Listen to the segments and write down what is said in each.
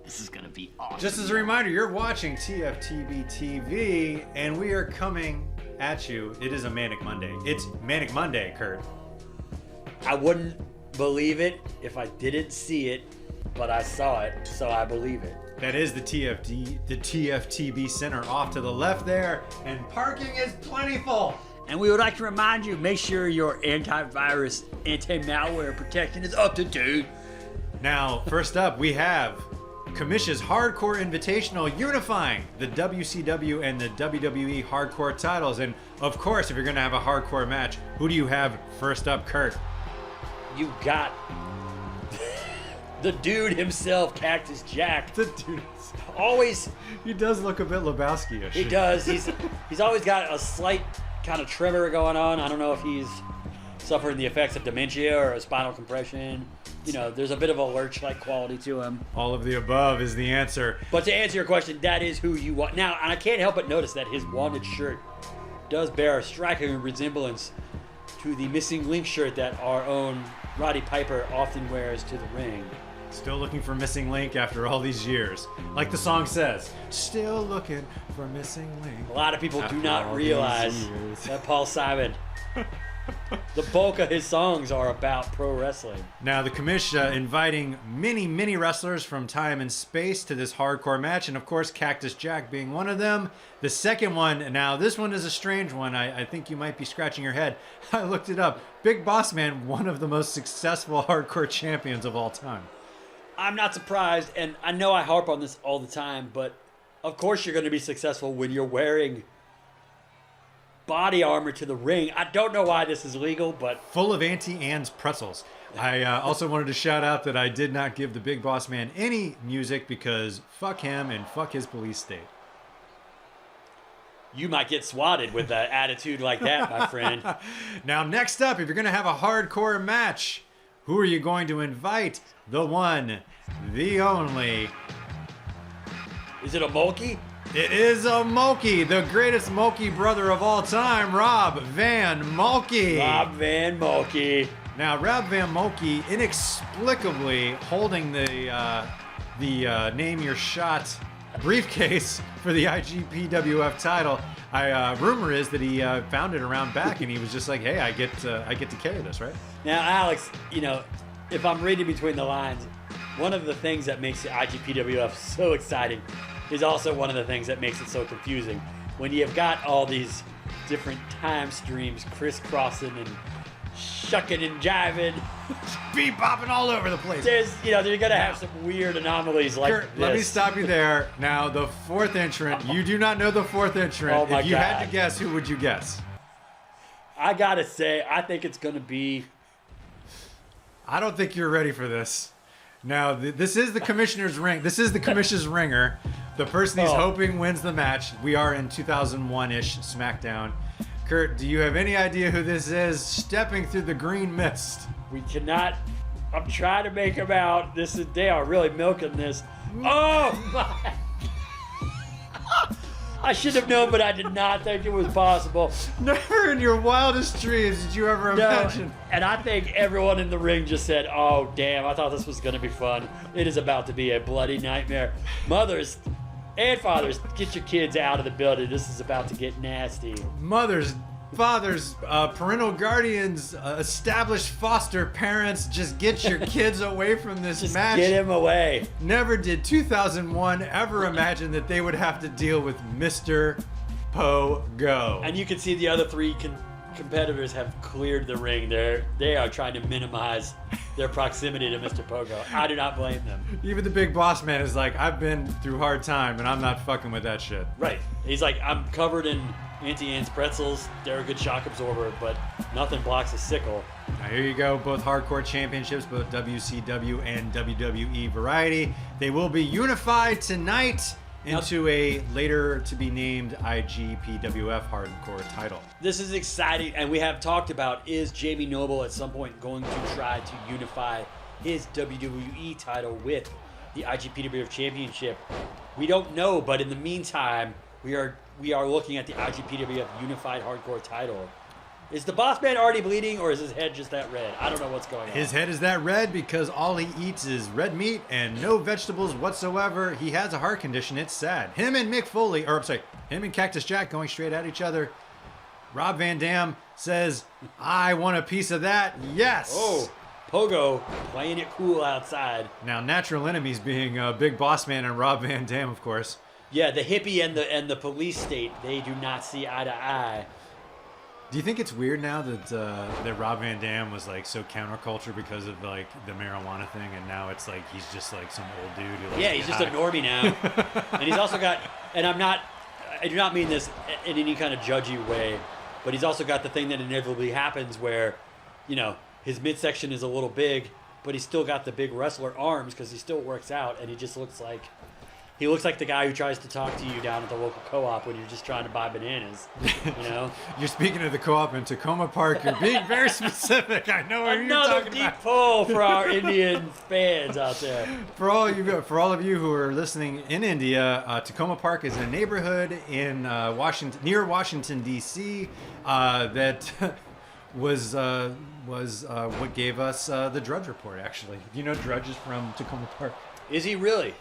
This is gonna be awesome. Just as a reminder, you're watching TFTB TV, and we are coming at you. It is a Manic Monday. It's Manic Monday, Kurt. I wouldn't believe it if I didn't see it, but I saw it, so I believe it. That is the TFTB Center off to the left there, and parking is plentiful. And we would like to remind you, make sure your antivirus, anti-malware protection is up to date. Now, first up, we have Kamish's Hardcore Invitational unifying the WCW and the WWE Hardcore Titles. And of course, if you're going to have a hardcore match, who do you have first up, Kurt? You got the dude himself, Cactus Jack. The dude. Always. He does look a bit Lebowski-ish. He does. He's always got a slight kind of tremor going on. I don't know if he's suffering the effects of dementia or a spinal compression. You know, there's a bit of a lurch-like quality to him. All of the above is the answer. But to answer your question, that is who you want. Now, and I can't help but notice that his wanted shirt does bear a striking resemblance to the missing link shirt that our own Roddy Piper often wears to the ring. Still looking for missing link after all these years. Like the song says, still looking for missing link. A lot of people do not realize that Paul Simon, the bulk of his songs are about pro wrestling. Now, the Commish inviting many wrestlers from time and space to this hardcore match, and of course, Cactus Jack being one of them. The second one, now this one is a strange one. I think you might be scratching your head. I looked it up. Big Boss Man, one of the most successful hardcore champions of all time. I'm not surprised, and I know I harp on this all the time, but of course you're going to be successful when you're wearing body armor to the ring. I don't know why this is legal, but... Full of Auntie Anne's pretzels. I also wanted to shout out that I did not give the Big Boss Man any music because fuck him and fuck his police state. You might get swatted with an attitude like that, my friend. Now, next up, if you're going to have a hardcore match, who are you going to invite? The one, the only. Is it a Mulkey? It is a Mulkey, the greatest Mulkey brother of all time, Rob Van Mulkey. Rob Van Mulkey. Now, Rob Van Mulkey inexplicably holding the Name Your Shot briefcase for the IGPWF title. Rumor is that he found it around back, and he was just like, "Hey, I get to carry this, right?" Now, Alex, you know, if I'm reading between the lines, one of the things that makes the IGPWF so exciting is also one of the things that makes it so confusing. When you've got all these different time streams crisscrossing and shucking and jiving, bebopping all over the place. There's, you know, they're gonna have some weird anomalies like Kurt, this. let me stop you there. Now, the fourth entrant, you do not know the fourth entrant. Oh my if you God. had to guess, who would you guess? I gotta say, I think it's gonna be... I don't think you're ready for this. Now, this is the commissioner's ring. This is the commissioner's ringer. The person he's hoping wins the match. We are in 2001-ish SmackDown. Kurt, do you have any idea who this is stepping through the green mist? We cannot... I'm trying to make them out. They are really milking this. Oh my... I should have known, but I did not think it was possible. Never in your wildest dreams did you ever imagine. And I think everyone in the ring just said, "Oh, damn, I thought this was going to be fun. It is about to be a bloody nightmare." Mothers and fathers, get your kids out of the building. This is about to get nasty. Mothers, fathers, parental guardians, established foster parents, just get your kids away from this Just match. get him away. Never did 2001 ever imagine that they would have to deal with Mr. Pogo. And you can see the other three competitors have cleared the ring. They are trying to minimize their proximity to Mr. Pogo. I do not blame them. Even the Big Boss Man is like, I've been through hard time and I'm not fucking with that shit. Right. He's like, I'm covered in Auntie Anne's pretzels. They're a good shock absorber, but nothing blocks a sickle. Now here you go, both hardcore championships, both WCW and WWE variety. They will be unified tonight into a later to be named IGPWF hardcore title. This is exciting, and we have talked about, is Jamie Noble at some point going to try to unify his WWE title with the IGPWF championship? We don't know, but in the meantime, we are looking at the IGPWF unified hardcore title. Is the boss man already bleeding, or is his head just that red? I don't know what's going on. His head is that red because all he eats is red meat and no vegetables whatsoever. He has a heart condition. It's sad. Him and Cactus Jack going straight at each other. Rob Van Dam says, I want a piece of that. Yes. Oh, Pogo playing it cool outside. Now, natural enemies being Big Boss Man and Rob Van Dam, of course. Yeah, the hippie and the police state, they do not see eye to eye. Do you think it's weird now that Rob Van Dam was like so counterculture because of like the marijuana thing, and now it's like he's just like some old dude who likes he's just a normie now. And he's also got, and I do not mean this in any kind of judgy way, but he's also got the thing that inevitably happens where, you know, his midsection is a little big, but he's still got the big wrestler arms because he still works out, and he just looks like the guy who tries to talk to you down at the local co-op when you're just trying to buy bananas. You know? You're speaking of the co-op in Tacoma Park. You're being very specific. I know what you're talking Another deep about. pull for our Indian fans out there. For all of you who are listening in India, Tacoma Park is a neighborhood in near Washington D.C. That was what gave us the Drudge Report. Actually, do you know Drudge is from Tacoma Park? Is he really?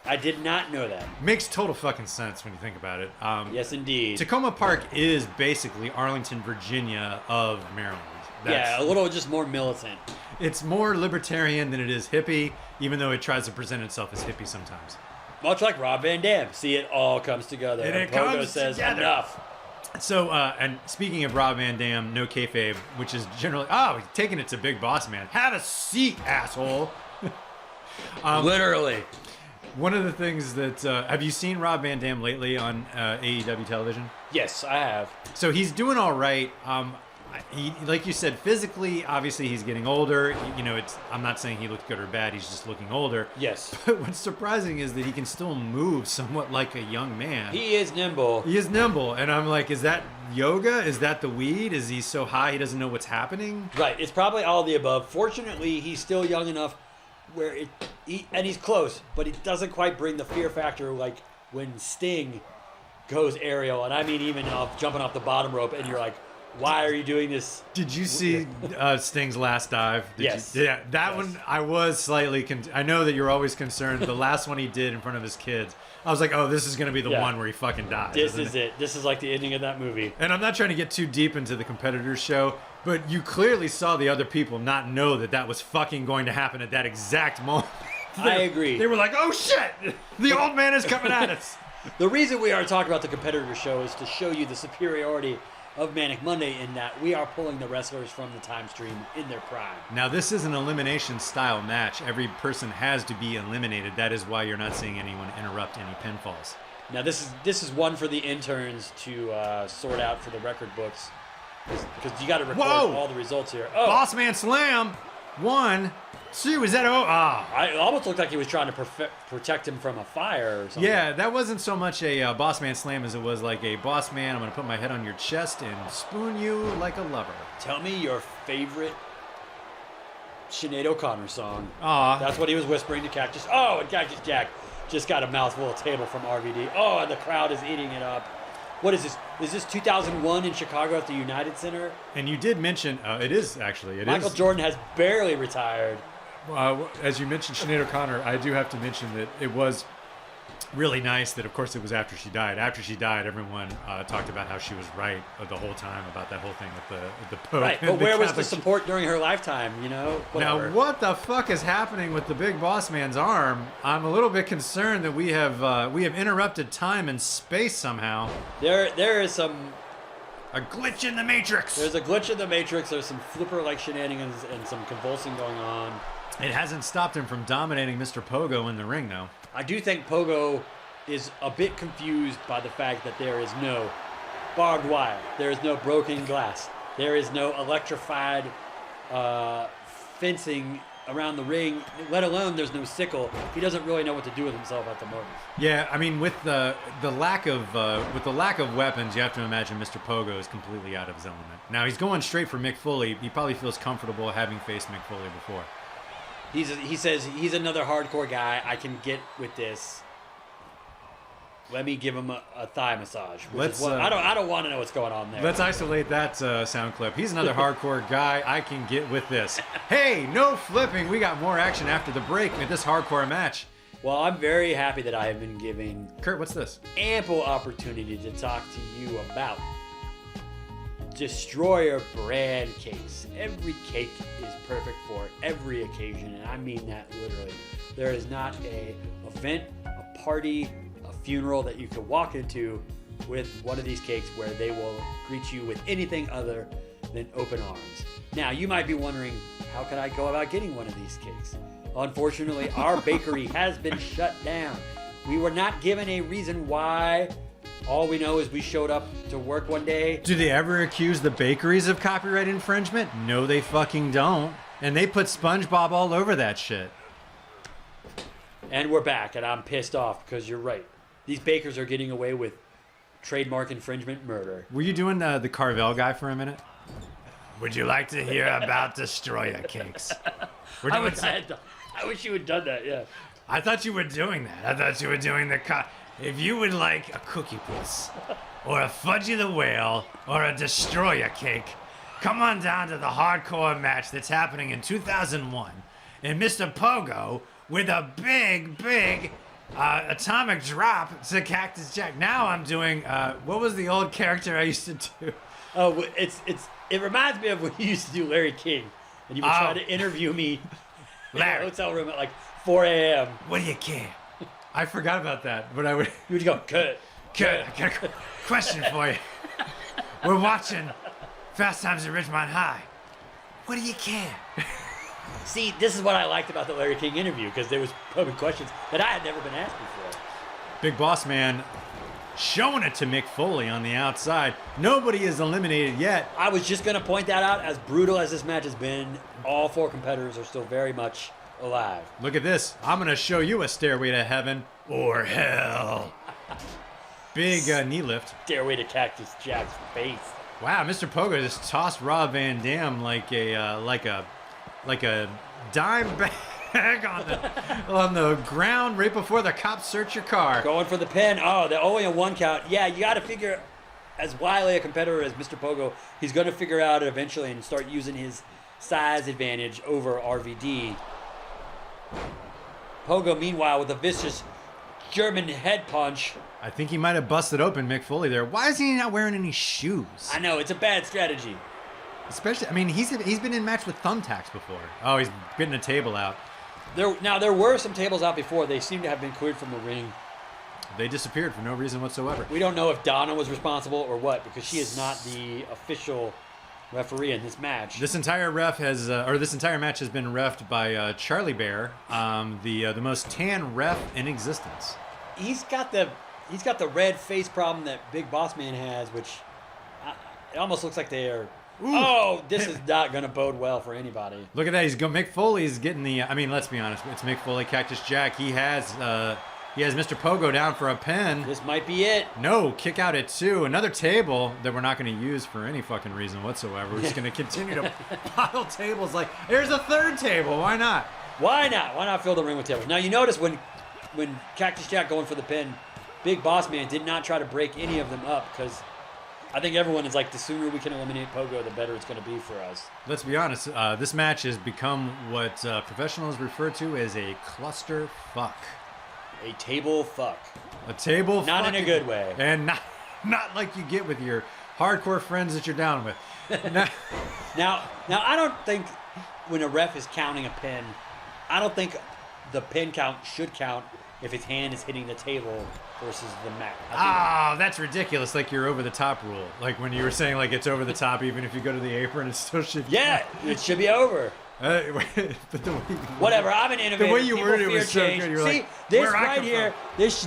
I did not know that. Makes total fucking sense when you think about it. Yes, indeed. Tacoma Park is basically Arlington, Virginia of Maryland. Yeah, a little just more militant. It's more libertarian than it is hippie, even though it tries to present itself as hippie sometimes. Much like Rob Van Dam. See, it all comes together. And Pogo says together. Enough. So, and speaking of Rob Van Dam, no kayfabe, which is generally, he's taking it to Big Boss Man. Have a seat, asshole. Literally. One of the things that, have you seen Rob Van Dam lately on AEW television? Yes, I have. So he's doing all right. He, like you said, physically, obviously he's getting older. I'm not saying he looked good or bad. He's just looking older. Yes. But what's surprising is that he can still move somewhat like a young man. He is nimble. He is nimble. And I'm like, is that yoga? Is that the weed? Is he so high he doesn't know what's happening? Right. It's probably all of the above. Fortunately, he's still young enough where and he's close, but he doesn't quite bring the fear factor like when Sting goes aerial. And I mean, even jumping off the bottom rope, and you're like, why are you doing this? Did you see Sting's last dive? Yes. Yeah, that one I was slightly. I know that you're always concerned. The last one he did in front of his kids, I was like, oh, this is going to be the one where he fucking dies. This is it. This is like the ending of that movie. And I'm not trying to get too deep into the competitors show, but you clearly saw the other people not know that was fucking going to happen at that exact moment. I agree. They were like, oh shit, the old man is coming at us. The reason we are talking about the competitor show is to show you the superiority of Manic Monday in that we are pulling the wrestlers from the time stream in their prime. Now, this is an elimination style match. Every person has to be eliminated. That is why you're not seeing anyone interrupt any pinfalls. Now, this is one for the interns to sort out for the record books, because you got to record all the results here. Oh, Boss Man Slam, 1, 2. Is that It almost looked like he was trying to protect him from a fire or something. Yeah, that wasn't so much a Boss Man Slam as it was like a Boss Man, I'm going to put my head on your chest and spoon you like a lover. Tell me your favorite Sinead O'Connor song. Aw. That's what he was whispering to Cactus. Oh, and Cactus Jack just got a mouthful of table from RVD. Oh, and the crowd is eating it up. What is this? Is this 2001 in Chicago at the United Center? And you did mention, it is actually. Michael Jordan has barely retired. As you mentioned Sinead O'Connor, I do have to mention that it was really nice that, of course, it was after she died. After she died, everyone talked about how she was right the whole time about that whole thing with the Pope. Right, but where was the support during her lifetime, Whatever. Now, what the fuck is happening with the Big Boss Man's arm? I'm a little bit concerned that we have interrupted time and space somehow. There is a glitch in the Matrix. There's a glitch in the Matrix. There's some flipper-like shenanigans and some convulsing going on. It hasn't stopped him from dominating Mr. Pogo in the ring, though. I do think Pogo is a bit confused by the fact that there is no barbed wire. There is no broken glass. There is no electrified fencing around the ring, let alone there's no sickle. He doesn't really know what to do with himself at the moment. Yeah, I mean, with the lack of weapons, you have to imagine Mr. Pogo is completely out of his element. Now he's going straight for Mick Foley. He probably feels comfortable having faced Mick Foley before. He says he's another hardcore guy. I can get with this. let me give him a thigh massage. Let's, I don't want to know what's going on there. Let's isolate that sound clip. He's another hardcore guy. I can get with this. Hey, no flipping. We got more action after the break with this hardcore match. Well, I'm very happy that I have been given Kurt, what's this? ample opportunity to talk to you about Destroyer brand cakes. Every cake is perfect for every occasion, and I mean that literally. There is not a event, a party, a funeral that you could walk into with one of these cakes where they will greet you with anything other than open arms. Now, you might be wondering, how can I go about getting one of these cakes? Unfortunately, our bakery has been shut down. We were not given a reason why. All we know is we showed up to work one day. Do they ever accuse the bakeries of copyright infringement? No, they fucking don't. And they put SpongeBob all over that shit. And we're back, and I'm pissed off because you're right. These bakers are getting away with trademark infringement murder. Were you doing the Carvel guy for a minute? Would you like to hear about Destroyer cakes? We're doing I wish you had done that, yeah. I thought you were doing that. I thought you were doing the... If you would like a cookie puss, or a Fudgy the Whale, or a Destroyer cake, come on down to the hardcore match that's happening in 2001. And Mr. Pogo, with a big atomic drop to Cactus Jack. Now I'm doing, what was the old character I used to do? Oh, it reminds me of when you used to do Larry King, and you would try to interview me in a hotel room at like 4 a.m. What do you care? I forgot about that, but I would... You would go, Kurt, I got a question for you. We're watching Fast Times at Ridgemont High. What do you care? See, this is what I liked about the Larry King interview, because there was probably questions that I had never been asked before. Big Boss Man showing it to Mick Foley on the outside. Nobody is eliminated yet. I was just going to point that out. As brutal as this match has been, all four competitors are still very much alive. Look at this. I'm going to show you a stairway to heaven or hell. Big knee lift. Stairway to Cactus Jack's face. Wow, Mr. Pogo just tossed Rob Van Dam like a dime bag on the ground right before the cops search your car. Going for the pin. Oh, they're only a one count. Yeah, you got to figure, as wily a competitor as Mr. Pogo, he's going to figure out it eventually and start using his size advantage over RVD. Pogo, meanwhile, with a vicious German head punch. I think he might have busted open Mick Foley there. Why is he not wearing any shoes? I know, it's a bad strategy. Especially, I mean, he's been in match with thumbtacks before. Oh, he's getting a table out. There were some tables out before. They seem to have been cleared from the ring. They disappeared for no reason whatsoever. We don't know if Donna was responsible or what, because she is not the official referee in this match. This entire match has been reffed by Charlie Bear, the most tan ref in existence. He's got the red face problem that Big Boss Man has, which it almost looks like they are. Ooh. Oh, this is not going to bode well for anybody. Look at that. Mick Foley's getting the... I mean, let's be honest. It's Mick Foley, Cactus Jack. He has Mr. Pogo down for a pin. This might be it. No, kick out at 2. Another table that we're not going to use for any fucking reason whatsoever. We're just going to continue to pile tables like, there's a third table. Why not? Why not? Why not fill the ring with tables? Now, you notice when Cactus Jack going for the pin, Big Boss Man did not try to break any of them up, because I think everyone is like, the sooner we can eliminate Pogo, the better it's going to be for us. Let's be honest. This match has become what professionals refer to as a cluster fuck. A table fuck. A table fuck. Not in a good way. And not like you get with your hardcore friends that you're down with. Now, I don't think when a ref is counting a pin, I don't think the pin count should count if his hand is hitting the table versus the mat. That's ridiculous. Like your over the top rule. Like when you were saying like it's over the top even if you go to the apron, it still should. Yeah, it should be over. Whatever, I'm an innovator. The way you worded it was so good. You're See, like, this right here,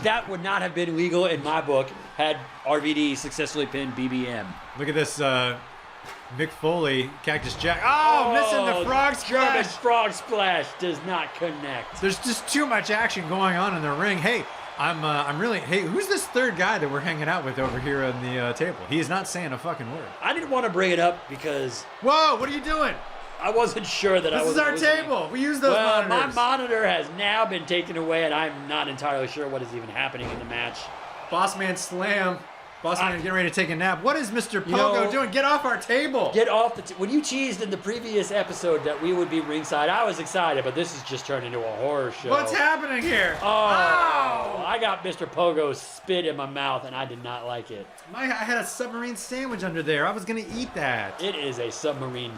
that would not have been legal in my book had RVD successfully pinned BBM. Look at this, Mick Foley, Cactus Jack. Oh, missing the frog splash. German frog splash does not connect. There's just too much action going on in the ring. Hey, Hey, who's this third guy that we're hanging out with over here on the table? He is not saying a fucking word. I didn't want to bring it up because... Whoa, what are you doing? I wasn't sure that this is our table. We use those monitors. My monitor has now been taken away, and I'm not entirely sure what is even happening in the match. Boss man slam. Boss man getting ready to take a nap. What is Mr. Pogo know, doing? Get off our table. Get off the... When you teased in the previous episode that we would be ringside, I was excited, but this has just turned into a horror show. What's happening here? Oh! I got Mr. Pogo's spit in my mouth, and I did not like it. I had a submarine sandwich under there. I was going to eat that. It is a submarine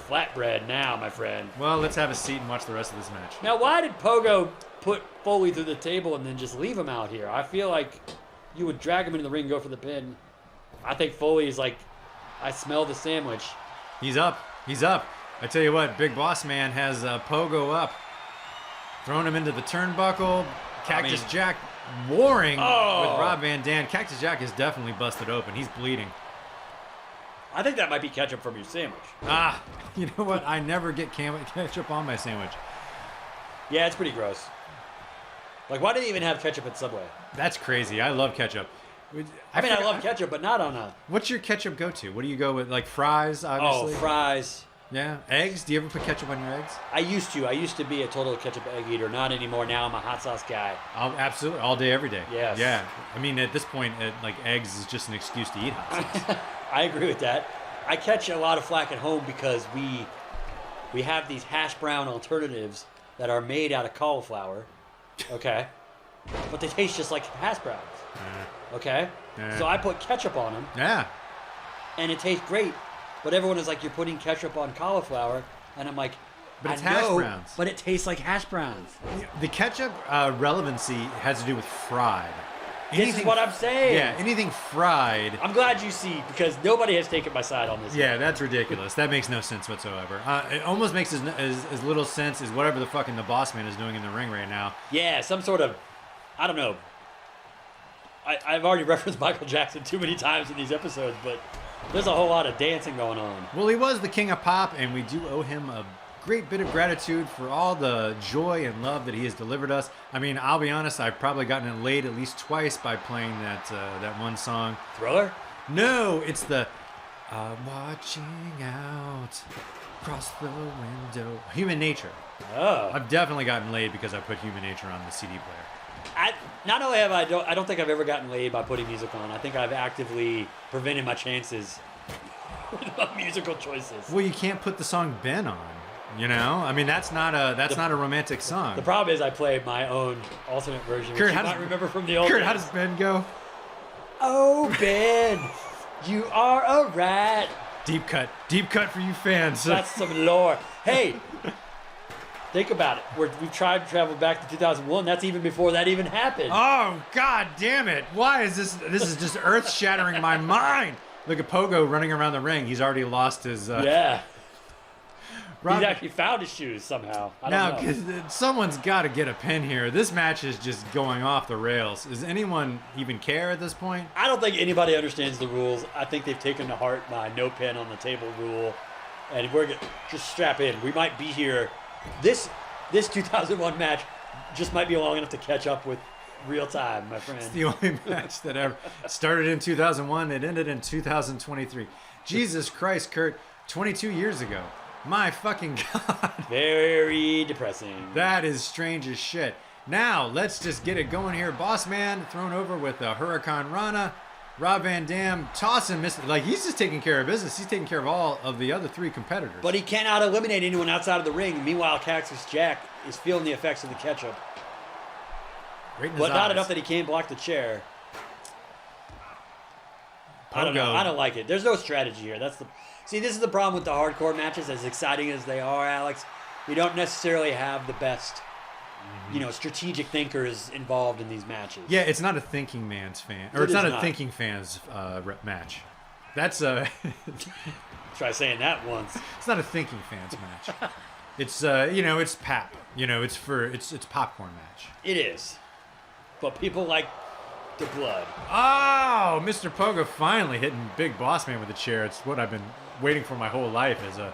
flatbread now, my friend. Well, let's have a seat and watch the rest of this match. Now, why did Pogo put Foley through the table and then just leave him out here? I feel like you would drag him into the ring and go for the pin. I think Foley is like, I smell the sandwich. He's up. He's up. I tell you what, Big Boss Man has Pogo up. Throwing him into the turnbuckle. Cactus Jack warring with Rob Van Dam. Cactus Jack is definitely busted open. He's bleeding. I think that might be ketchup from your sandwich. Ah, you know what? I never get ketchup on my sandwich. Yeah, it's pretty gross. Like, why do they even have ketchup at Subway? That's crazy. I love ketchup. I love ketchup, but not on a... What's your ketchup go-to? What do you go with? Like fries, obviously? Oh, fries. Yeah. Eggs? Do you ever put ketchup on your eggs? I used to. I used to be a total ketchup egg eater. Not anymore. Now I'm a hot sauce guy. Absolutely. All day, every day. Yes. Yeah. I mean, at this point, like, eggs is just an excuse to eat hot sauce. I agree with that. I catch a lot of flack at home because we have these hash brown alternatives that are made out of cauliflower. Okay. But they taste just like hash browns. Okay. So I put ketchup on them. Yeah. And it tastes great. But everyone is like, you're putting ketchup on cauliflower. And I'm like, but it's I hash know, browns. but it tastes like hash browns. The ketchup relevancy has to do with fried. This is what I'm saying. Yeah, anything fried. I'm glad you see, because nobody has taken my side on this. Yeah, that's ridiculous. That makes no sense whatsoever. It almost makes as little sense as whatever the fucking the boss man is doing in the ring right now. Yeah, some sort of, I don't know. I've already referenced Michael Jackson too many times in these episodes, but there's a whole lot of dancing going on. Well, he was the king of pop, and we do owe him a great bit of gratitude for all the joy and love that he has delivered us. I mean, I'll be honest, I've probably gotten it laid at least twice by playing that one song. Thriller? No, it's the I'm watching out across the window. Human Nature. Oh. I've definitely gotten laid because I put Human Nature on the CD player. Not only have I don't think I've ever gotten laid by putting music on. I think I've actively prevented my chances with my musical choices. Well, you can't put the song Ben on. You know, I mean, that's not a romantic song. The problem is I play my own alternate version, which Kurt, you might remember from the old Kurt, days. how does Ben go? Oh, Ben, you are a rat. Deep cut for you fans. That's some lore. Hey, think about it. We've tried to travel back to 2001. That's even before that even happened. Oh, God damn it. Why is this? This is just earth shattering my mind. Look at Pogo running around the ring. He's already lost his... Yeah. Rob, He's actually found his shoes somehow. I don't know. Because someone's got to get a pin here. This match is just going off the rails. Does anyone even care at this point? I don't think anybody understands the rules. I think they've taken to heart my no pin on the table rule. And we're just strap in. We might be here. This 2001 match just might be long enough to catch up with real time, my friend. It's the only match that ever started in 2001. It ended in 2023. Jesus Christ, Kurt. 22 years ago. My fucking God. Very depressing. That is strange as shit. Now, let's just get it going here. Boss Man thrown over with a Hurricane Rana. Rob Van Dam tossing, like he's just taking care of business. He's taking care of all of the other three competitors. But he cannot eliminate anyone outside of the ring. Meanwhile, Cactus Jack is feeling the effects of the ketchup. Right in his But not eyes. enough that he can't block the chair. I don't Pogo. know. I don't like it. There's no strategy here. See, this is the problem with the hardcore matches. As exciting as they are, Alex, you don't necessarily have the best, strategic thinkers involved in these matches. Yeah, it's not a thinking man's fan, or It it's not is a not. thinking fans match. That's a. Try saying that once. It's not a thinking fans match. It's it's pap. It's popcorn match. It is. But people like the blood. Oh, Mr. Pogo finally hitting Big Boss Man with a chair. It's what I've been waiting for my whole life as a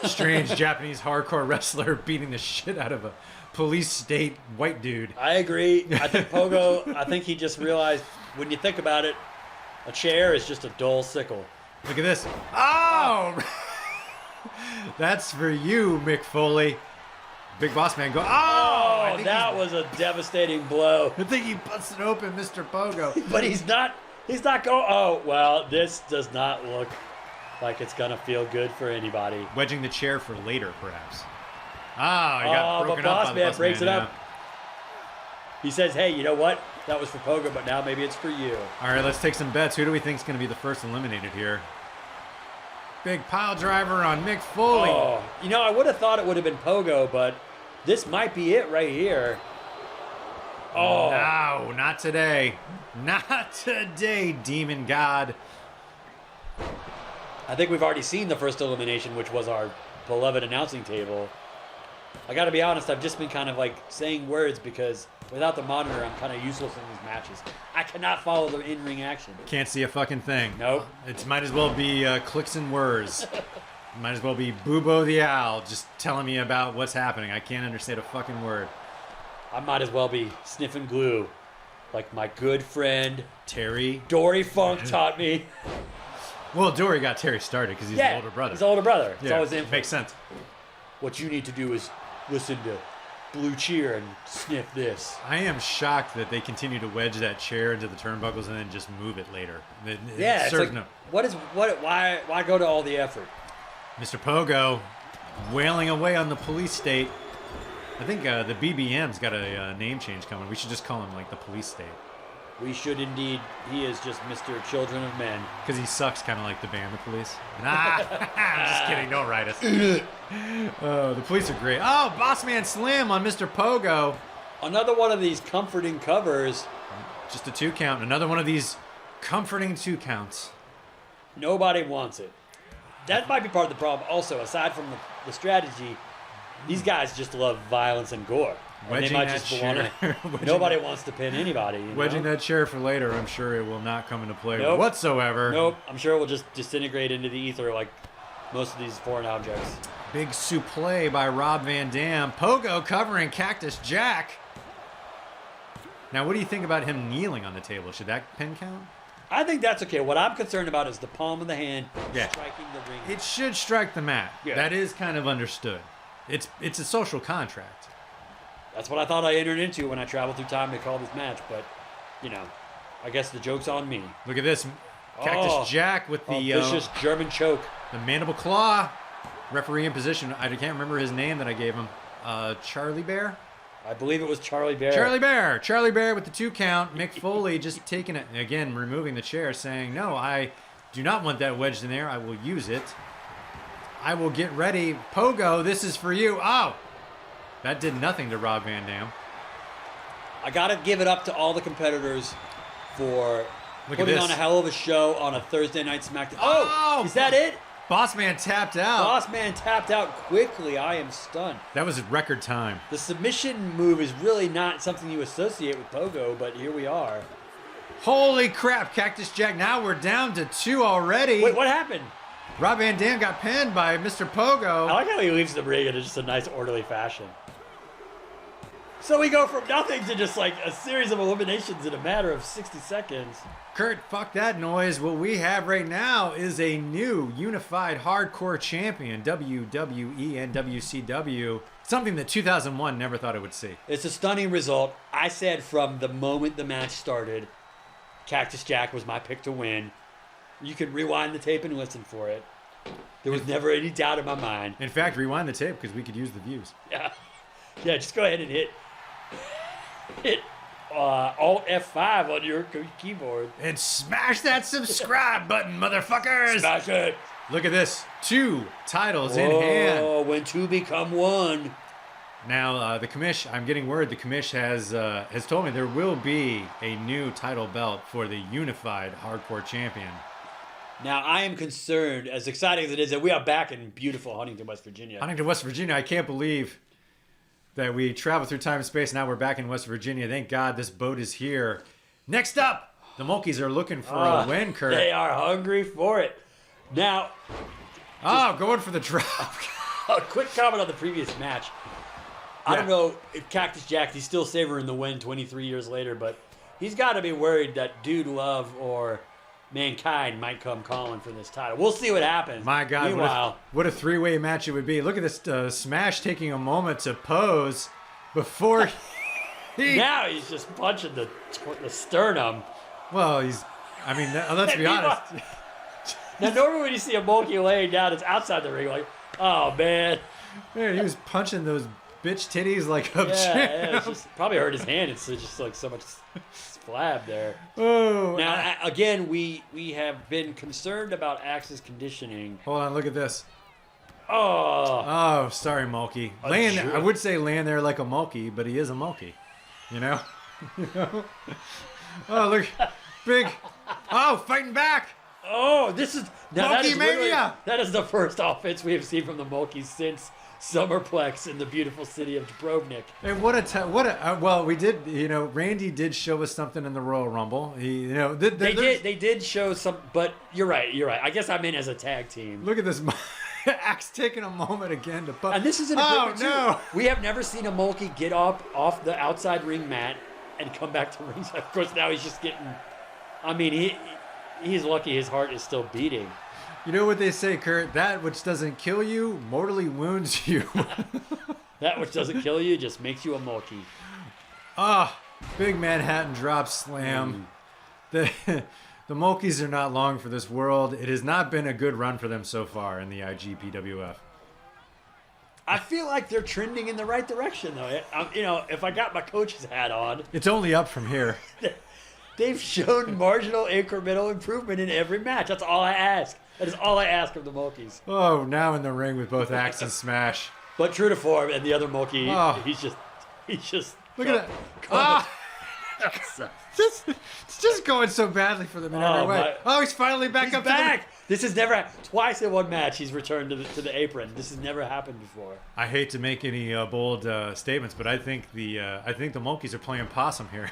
strange Japanese hardcore wrestler beating the shit out of a police state white dude. I agree. I think Pogo, he just realized, when you think about it, a chair is just a dull sickle. Look at this. Oh! That's for you, Mick Foley. Big Boss Man go. Oh, that was a devastating blow. I think he busted open Mr. Pogo. But he's not going. Oh, well, this does not look like it's going to feel good for anybody. Wedging the chair for later, perhaps. Oh, he got broken but up. Boss Man breaks it up. He says, hey, you know what? That was for Pogo, but now maybe it's for you. All right, let's take some bets. Who do we think is going to be the first eliminated here? Big pile driver on Mick Foley. Oh, I would have thought it would have been Pogo, but this might be it right here. Oh. No, not today. Not today, Demon God. I think we've already seen the first elimination, which was our beloved announcing table. I got to be honest, I've just been kind of like saying words because without the monitor, I'm kind of useless in these matches. I cannot follow the in-ring action. Can't see a fucking thing. Nope. It might as well be clicks and whirs. Might as well be Boobo the Owl just telling me about what's happening. I can't understand a fucking word. I might as well be sniffing glue like my good friend Terry. Dory Funk taught me. Well, Dory got Terry started because he's his older brother. His older brother. It's yeah, always influence. makes sense. What you need to do is listen to Blue Cheer and sniff this. I am shocked that they continue to wedge that chair into the turnbuckles and then just move it later. It's like, why go to all the effort? Mr. Pogo wailing away on the police state. I think the BBM's got a name change coming. We should just call him like the police state. We should indeed. He is just Mr. Children of Men. Because he sucks kind of like the band, the police. Nah, I'm just kidding. Don't write us. Oh, the police are great. Oh, Boss Man Slim on Mr. Pogo. Another one of these comforting covers. Just a 2 count. Another one of these comforting 2 counts. Nobody wants it. That might be part of the problem. Also, aside from the strategy, these guys just love violence and gore. And they might just nobody wants to pin anybody. Wedging that chair for later, I'm sure it will not come into play whatsoever. Nope. I'm sure it will just disintegrate into the ether like most of these foreign objects. Big suplex by Rob Van Dam. Pogo covering Cactus Jack. Now, what do you think about him kneeling on the table? Should that pin count? I think that's okay. What I'm concerned about is the palm of the hand striking the ring. It should strike the mat. Yeah. That is kind of understood. It's a social contract. That's what I thought I entered into when I traveled through time to call this match, but, I guess the joke's on me. Look at this. Cactus Jack with the vicious German choke. The mandible claw. Referee in position. I can't remember his name that I gave him. Charlie Bear? I believe it was Charlie Bear. Charlie Bear with the 2 count. Mick Foley just taking it, again, removing the chair, saying, no, I do not want that wedged in there. I will use it. I will get ready. Pogo, this is for you. Oh! That did nothing to Rob Van Dam. I got to give it up to all the competitors for putting on a hell of a show on a Thursday night SmackDown. Oh! Is that it? Boss Man tapped out. Boss Man tapped out quickly. I am stunned. That was record time. The submission move is really not something you associate with Pogo, but here we are. Holy crap, Cactus Jack. Now we're down to 2 already. Wait, what happened? Rob Van Dam got pinned by Mr. Pogo. I like how he leaves the ring in just a nice orderly fashion. So we go from nothing to just like a series of eliminations in a matter of 60 seconds. Kurt, fuck that noise. What we have right now is a new unified hardcore champion, WWE and WCW. Something that 2001 never thought it would see. It's a stunning result. I said from the moment the match started, Cactus Jack was my pick to win. You can rewind the tape and listen for it. There was never any doubt in my mind. In fact, rewind the tape because we could use the views. Yeah, just go ahead and hit Alt F5 on your keyboard. And smash that subscribe button, motherfuckers! Smash it! Look at this. 2 titles in hand. Oh, when 2 become 1. Now, the commish, I'm getting word, the commish has told me there will be a new title belt for the unified hardcore champion. Now, I am concerned, as exciting as it is, that we are back in beautiful Huntington, West Virginia. Huntington, West Virginia. I can't believe that we traveled through time and space. Now we're back in West Virginia. Thank God this boat is here. Next up, the Mulkeys are looking for a win, Kurt. They are hungry for it. Now... going for the drop. A quick comment on the previous match. I don't know if Cactus Jack, he's still savoring the win 23 years later, but he's got to be worried that Dude Love or Mankind might come calling for this title. We'll see what happens. My God, Meanwhile, what a three-way match it would be. Look at this Smash taking a moment to pose before now he's just punching the sternum. Well, let's be honest. Now, normally when you see a Mulkey laying down, it's outside the ring. Like, oh, man. Man, he was punching those bitch titties like a Yeah, it's just probably hurt his hand. It's just like so much flab there. Oh. Now, again, we have been concerned about Axe's conditioning. Hold on, look at this. Oh. Oh, sorry, Mulkey. I would say laying there like a Mulkey, but he is a Mulkey. You know? Oh, look. Big. Oh, fighting back. Oh, this is now Mulkey Mania. That is the first offense we have seen from the Mulkeys since Summerplex in the beautiful city of Dubrovnik. And well, we did, Randy did show us something in the Royal Rumble. They did show some, but you're right. I guess I'm in as a tag team. Look at this. Axe taking a moment again to put. And this is an improvement too. We have never seen a Mulkey get off the outside ring mat and come back to ringside. Of course, now he's just getting. I mean, he's lucky his heart is still beating. You know what they say, Kurt? That which doesn't kill you mortally wounds you. That which doesn't kill you just makes you a Mulkey. Big Manhattan drop slam. The Mulkeys are not long for this world. It has not been a good run for them so far in the IGPWF. I feel like they're trending in the right direction, though. If I got my coach's hat on. It's only up from here. They've shown marginal incremental improvement in every match. That's all I ask. That is all I ask of the Mulkeys. Oh, now in the ring with both Axe and Smash. But true to form, and the other Mulkey, he's just. Look at that. It's just going so badly for them in every way. He's finally back up. This has never twice in one match he's returned to the apron. This has never happened before. I hate to make any bold statements, but I think the Mulkeys are playing possum here.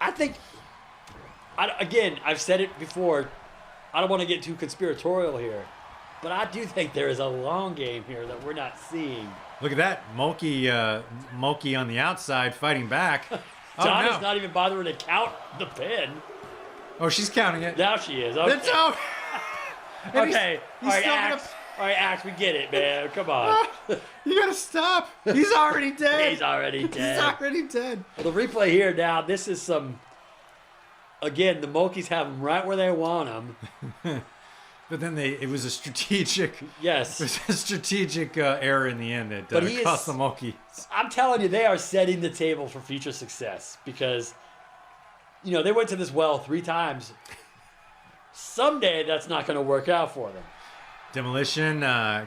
I've said it before. I don't want to get too conspiratorial here, but I do think there is a long game here that we're not seeing. Look at that. Mulkey on the outside fighting back. Donna's not even bothering to count the pin. Oh, she's counting it. Now she is. Okay. It's over. Okay. All right, Axe, we get it, man. Come on. You gotta stop. He's already dead. He's already dead. Well, the replay here now, this is some... Again, the Mulkeys have them right where they want them. But then it was a strategic... Yes. It was a strategic error in the end that cost the Mulkeys. I'm telling you, they are setting the table for future success because, they went to this well 3 times. Someday that's not going to work out for them. Demolition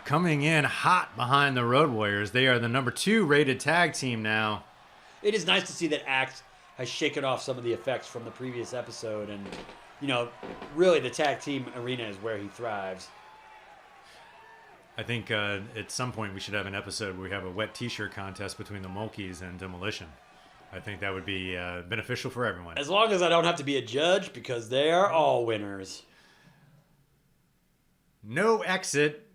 coming in hot behind the Road Warriors. They are the number 2 rated tag team now. It is nice to see that Axe has shaken off some of the effects from the previous episode. And, really the tag team arena is where he thrives. I think at some point we should have an episode where we have a wet t-shirt contest between the Mulkeys and Demolition. I think that would be beneficial for everyone. As long as I don't have to be a judge because they are all winners. No exit.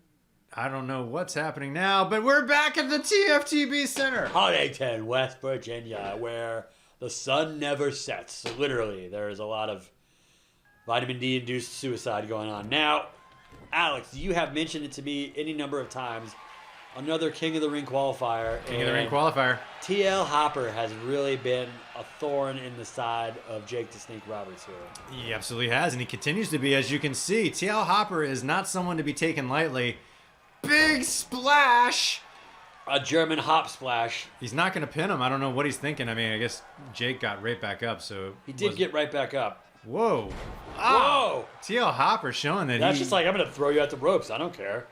I don't know what's happening now, but we're back at the TFTB Center. Huntington, West Virginia, where the sun never sets. So literally, there is a lot of vitamin D-induced suicide going on. Now, Alex, you have mentioned it to me any number of times. Another King of the Ring qualifier. King of the Ring qualifier. TL Hopper has really been a thorn in the side of Jake the Snake Roberts here. He absolutely has, and he continues to be, as you can see. TL Hopper is not someone to be taken lightly. Big splash! A German hop splash. He's not going to pin him. I don't know what he's thinking. I mean, I guess Jake got right back up, so... He did get right back up. Whoa. Whoa! TL Hopper showing that That's just like, I'm going to throw you out the ropes. I don't care.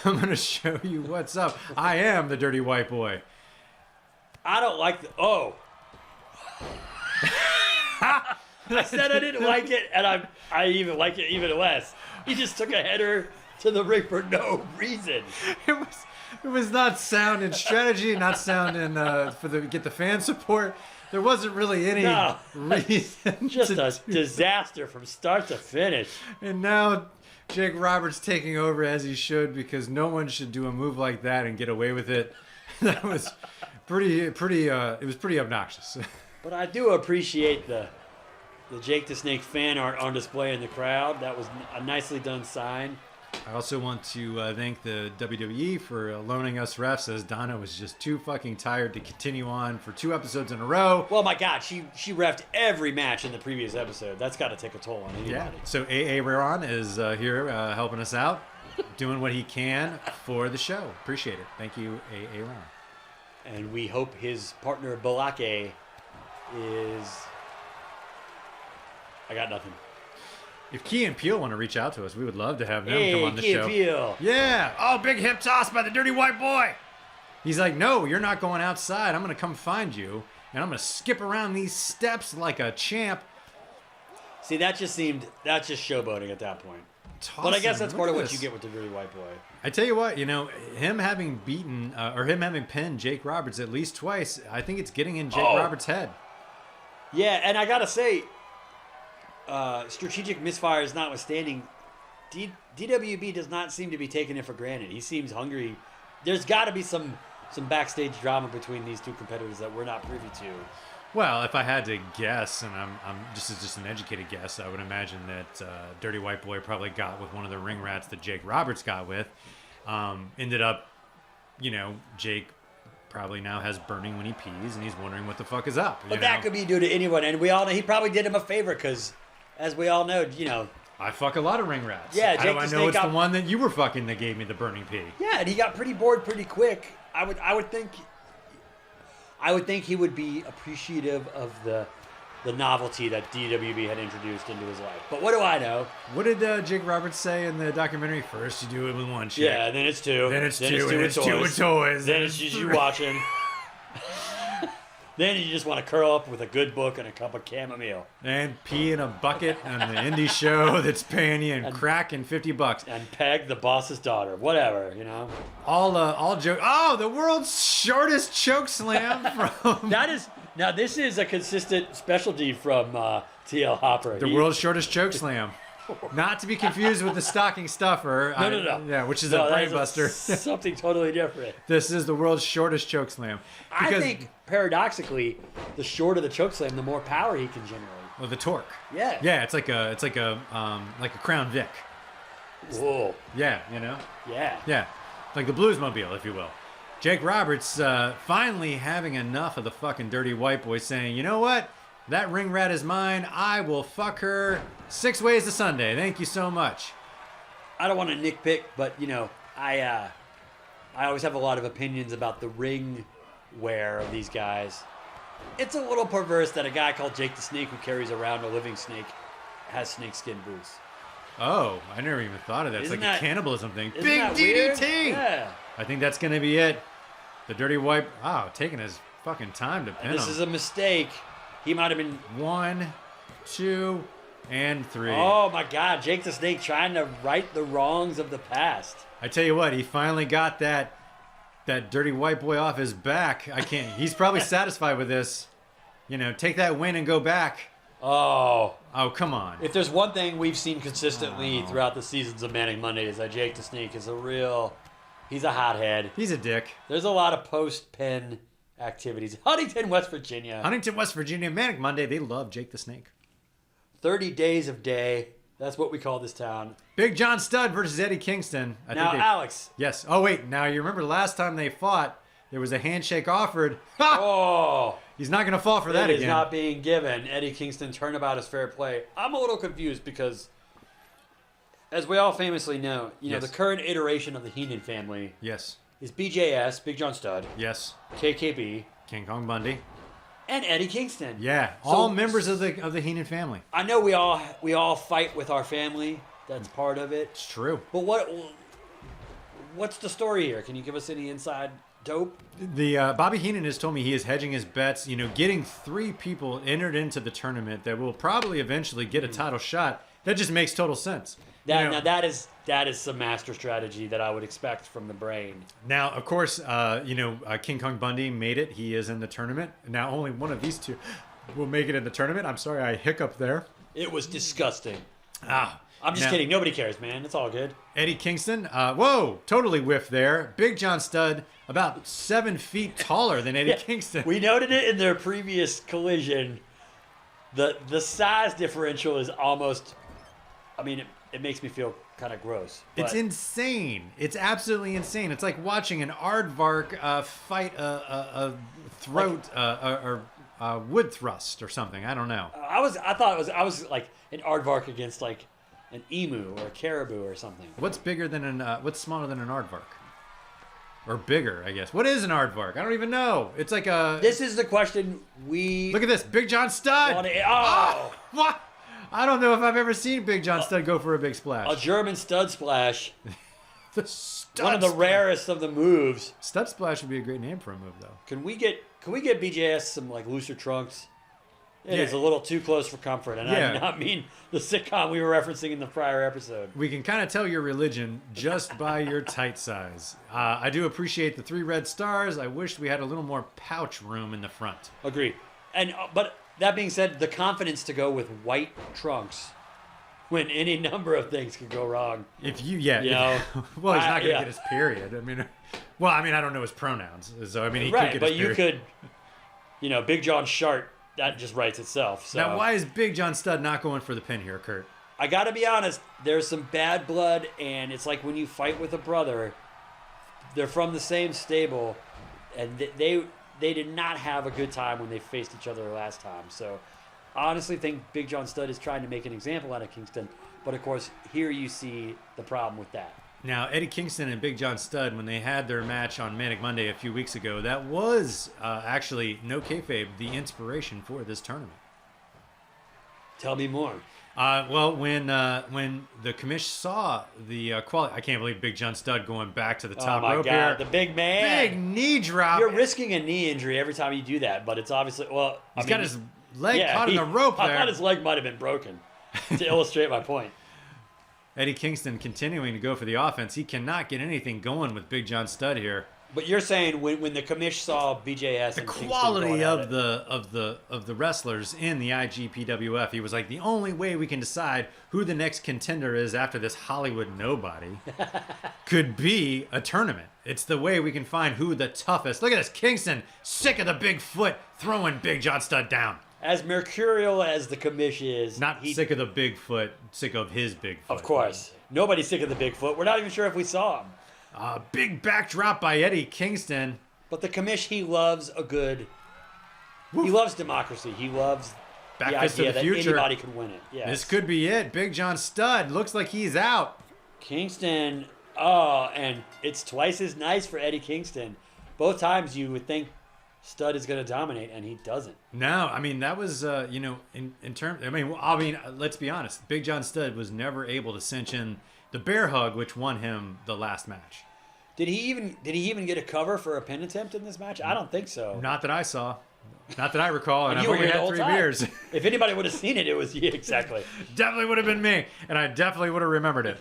I'm going to show you what's up. I am the dirty white boy. I don't like the... Oh. I said I didn't like it, and I even like it even less. He just took a header to the ring for no reason. It was not sound in strategy, not sound in get the fan support. There wasn't really any reason. Just a disaster from start to finish. And now Jake Roberts taking over as he should, because no one should do a move like that and get away with it. That was pretty. It was pretty obnoxious. But I do appreciate the the Jake the Snake fan art on display in the crowd. That was a nicely done sign. I also want to thank the WWE for loaning us refs, as Donna was just too fucking tired to continue on for 2 episodes in a row. Well, my God, she reffed every match in the previous episode. That's got to take a toll on anybody. Yeah. So AA Ron is here helping us out, doing what he can for the show. Appreciate it. Thank you, AA Ron. And we hope his partner Balake is... I got nothing. If Key and Peele want to reach out to us, we would love to have them Hey, come on the Key show. and Peele. Yeah. Oh, big hip toss by the dirty white boy. He's like, no, you're not going outside. I'm going to come find you, and I'm going to skip around these steps like a champ. See, that just showboating at that point. Tossing. But I guess that's Look part of at what this. you get with the dirty white boy. I tell you what, him having beaten or him having pinned Jake Roberts at least twice, I think it's getting in Jake Roberts' head. Yeah, and I gotta say, strategic misfires notwithstanding, DWB does not seem to be taking it for granted. He seems hungry. There's got to be some backstage drama between these 2 competitors that we're not privy to. Well, if I had to guess, and I'm just an educated guess, I would imagine that Dirty White Boy probably got with one of the ring rats that Jake Roberts got with. Ended up, Jake probably now has burning when he pees, and he's wondering what the fuck is up. But that could be due to anyone, and we all know he probably did him a favor because, as we all know, I fuck a lot of ring rats. Yeah, How Jake do I the know Snake it's got- the one that you were fucking that gave me the burning pee? Yeah, and he got pretty bored pretty quick. I would think he would be appreciative of the novelty that DWB had introduced into his life. But what do I know? What did Jake Roberts say in the documentary? First, you do it with one chick. Yeah, then it's 2. Then it's 2, two and with it's 2 with toys. Then it's just you watching. Then you just want to curl up with a good book and a cup of chamomile. And pee in a bucket on the indie show that's paying you and crack and $50. And peg the boss's daughter. Whatever, All joke. Oh, the world's shortest choke slam from Now this is a consistent specialty from TL Hopper. the world's shortest choke slam. Not to be confused with the stocking stuffer. No. Yeah, which is No, a that brain is buster. something totally different. This is the world's shortest choke slam. I Because- think, paradoxically, the shorter the choke slam, the more power he can generate. Well, the torque. Yeah. Yeah, it's like a Crown Vic. Whoa. Yeah, Yeah. Yeah, like the Bluesmobile, if you will. Jake Roberts finally having enough of the fucking dirty white boy saying, you know what? That ring rat is mine. I will fuck her 6 ways to Sunday. Thank you so much. I don't want to nitpick, but, I always have a lot of opinions about the ring wear of these guys. It's a little perverse that a guy called Jake the Snake, who carries around a living snake, has snakeskin boots. Oh, I never even thought of that. It's Isn't like that- a cannibalism thing. Isn't Big that weird? DDT! Yeah. I think that's going to be it. The dirty white... Oh, taking his fucking time to pin And this him. is a mistake. He might have been... 1, 2, and 3. Oh, my God. Jake the Snake trying to right the wrongs of the past. I tell you what, he finally got that dirty white boy off his back. He's probably satisfied with this. Take that win and go back. Oh. Oh, come on. If there's one thing we've seen consistently throughout the seasons of Manic Monday is that Jake the Snake is he's a hothead. He's a dick. There's a lot of post-pen activities. Huntington, West Virginia. Huntington, West Virginia, Manic Monday, they love Jake the Snake. 30 days of day. That's what we call this town. Big John Studd versus Eddie Kingston. Alex. Yes. Oh, wait. Now, you remember last time they fought, there was a handshake offered. Ha! Oh. He's not going to fall for that It again. is not being given. Eddie Kingston turnabout is fair play. I'm a little confused because, as we all famously know, Yes. the current iteration of the Heenan family Yes. is BJS, Big John Studd, Yes. KKB, King Kong Bundy. and Eddie Kingston. Yeah. So- All members of the Heenan family. I know we all fight with our family. That's part of it. It's true. But what's the story here? Can you give us any inside dope? The Bobby Heenan has told me he is hedging his bets, getting 3 people entered into the tournament that will probably eventually get a title shot. That just makes total sense. Now that is some master strategy that I would expect from the brain. Now, of course, King Kong Bundy made it. He is in the tournament. Now, only one of these 2 will make it in the tournament. I'm sorry, I hiccuped there. It was disgusting. Ah, I'm just now, kidding. Nobody cares, man. It's all good. Eddie Kingston, whoa, totally whiffed there. Big John Studd, about 7 feet taller than Eddie Kingston. We noted it in their previous collision. The size differential is almost. I mean, it makes me feel kind of gross. It's but- insane. It's absolutely insane. It's like watching an aardvark fight a throat or wood thrust or something. I don't know. I was like an aardvark against like an emu or a caribou or something. What's bigger than what's smaller than an aardvark? Or bigger, I guess. What is an aardvark? I don't even know. It's like a. This is the question we. Look at this, Big John Studd. What? I don't know if I've ever seen Big John Studd go for a big splash. A German stud splash. The Stud One of the Splash. rarest of the moves. Stud Splash would be a great name for a move, though. Can we get BJS some like looser trunks? It Yeah. is a little too close for comfort, and I Yeah. do not mean the sitcom we were referencing in the prior episode. We can kind of tell your religion just by your tight size. I do appreciate the 3 red stars. I wish we had a little more pouch room in the front. Agree. And but that being said, the confidence to go with white trunks when any number of things could go wrong. If you, You know, well, he's not going to yeah. get his period. I mean, I don't know his pronouns, so I mean, he Right, could get but his you period. could, Big John Shart, that just writes itself. So Now, why is Big John Studd not going for the pin here, Kurt? I got to be honest, there's some bad blood, and it's like when you fight with a brother, they're from the same stable, and they did not have a good time when they faced each other last time. So I honestly think Big John Studd is trying to make an example out of Kingston, but of course, here you see the problem with that. Now, Eddie Kingston and Big John Studd, when they had their match on Manic Monday a few weeks ago, that was actually, no kayfabe, the inspiration for this tournament. Tell me more. Well, when the commish saw the quality, I can't believe Big John Studd going back to the top oh my rope God, here. the big man. Big knee drop. You're risking a knee injury every time you do that, but it's obviously, He's got his leg caught in the rope I there. thought his leg might have been broken to illustrate my point. Eddie Kingston continuing to go for the offense. He cannot get anything going with Big John Studd here. But you're saying when the commish saw BJS The and Kingston quality going at of it, the wrestlers in the IGPWF, he was like, the only way we can decide who the next contender is after this Hollywood nobody could be a tournament. It's the way we can find who the toughest. Look at this, Kingston, sick of the big foot, throwing Big John Studd down. as mercurial as the commish is, Not sick of the big foot, sick of his big foot. Of course, nobody's sick of the Bigfoot. We're not even sure if we saw him. Big backdrop by Eddie Kingston. But the commish, he loves a good. He loves democracy. He loves Back the fist to idea the that future. anybody can win it. Yes. This could be it. Big John Studd looks like he's out. Kingston. Oh, and it's twice as nice for Eddie Kingston. Both times you would think Studd is going to dominate, and he doesn't. No, I mean that was in terms. I mean, let's be honest. Big John Studd was never able to cinch in the bear hug, which won him the last match. Did he even get a cover for a pin attempt in this match? I don't think so. Not that I saw, not that I recall, and I've You were only here the had whole 3 time. beers. If anybody would have seen it, it was you. Exactly. Definitely would have been me, and I definitely would have remembered it.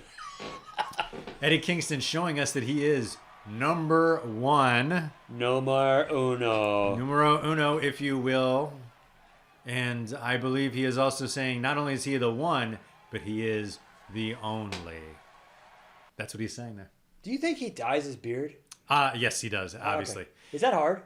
Eddie Kingston showing us that he is number 1. Numero uno. Numero uno, if you will. And I believe he is also saying not only is he the one, but he is the only. That's what he's saying there. Do you think he dyes his beard? Yes, he does, obviously. Okay. Is that hard?